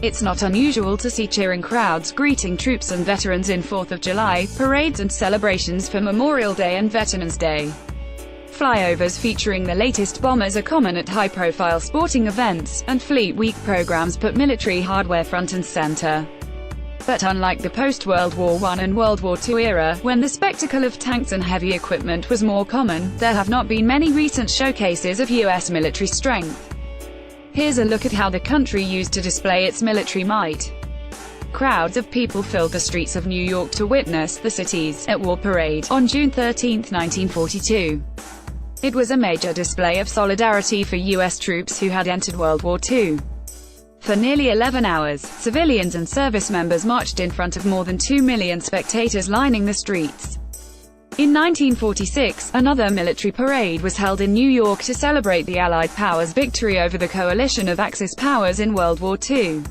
It's not unusual to see cheering crowds greeting troops and veterans in 4th of July parades and celebrations for Memorial Day and Veterans Day. Flyovers featuring the latest bombers are common at high-profile sporting events, and Fleet Week programs put military hardware front and center. But unlike the post-World War I and World War II era, when the spectacle of tanks and heavy equipment was more common, there have not been many recent showcases of U.S. military strength. Here's a look at how the country used to display its military might. Crowds of people filled the streets of New York to witness the city's at war parade on June 13, 1942. It was a major display of solidarity for U.S. troops who had entered World War II. For nearly 11 hours, civilians and service members marched in front of more than 2 million spectators lining the streets. In 1946, another military parade was held in New York to celebrate the Allied powers' victory over the coalition of Axis powers in World War II.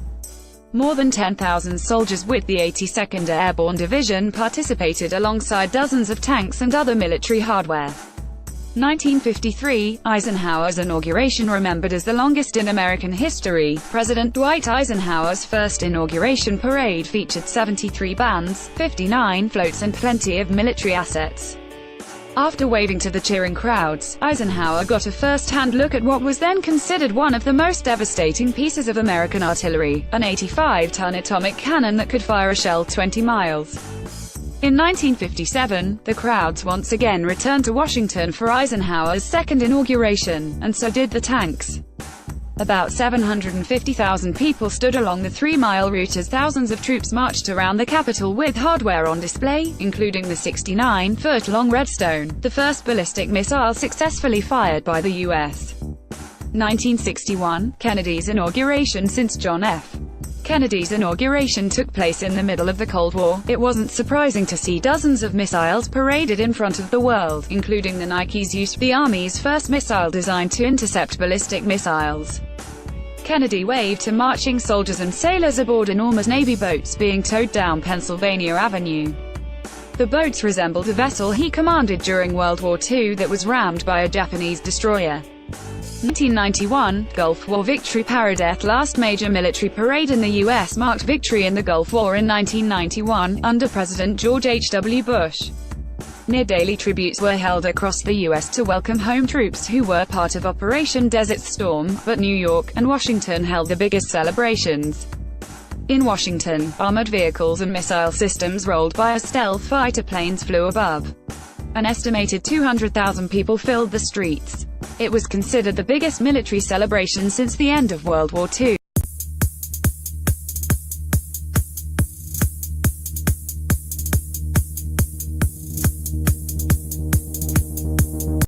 More than 10,000 soldiers with the 82nd Airborne Division participated alongside dozens of tanks and other military hardware. 1953, Eisenhower's inauguration, remembered as the longest in American history. President Dwight Eisenhower's first inauguration parade featured 73 bands, 59 floats and plenty of military assets. After waving to the cheering crowds, Eisenhower got a first-hand look at what was then considered one of the most devastating pieces of American artillery, an 85-ton atomic cannon that could fire a shell 20 miles. In 1957, the crowds once again returned to Washington for Eisenhower's second inauguration, and so did the tanks. About 750,000 people stood along the 3-mile route as thousands of troops marched around the Capitol with hardware on display, including the 69-foot-long Redstone, the first ballistic missile successfully fired by the U.S. 1961, Kennedy's inauguration. Since John F. Kennedy's inauguration took place in the middle of the Cold War, it wasn't surprising to see dozens of missiles paraded in front of the world, including the Nikes used, the Army's first missile designed to intercept ballistic missiles. Kennedy waved to marching soldiers and sailors aboard enormous Navy boats being towed down Pennsylvania Avenue. The boats resembled a vessel he commanded during World War II that was rammed by a Japanese destroyer. 1991, Gulf War victory parade. The last major military parade in the U.S. marked victory in the Gulf War in 1991, under President George H.W. Bush. Near-daily tributes were held across the U.S. to welcome home troops who were part of Operation Desert Storm, but New York and Washington held the biggest celebrations. In Washington, armored vehicles and missile systems rolled by as stealth fighter planes flew above. An estimated 200,000 people filled the streets. It was considered the biggest military celebration since the end of World War II.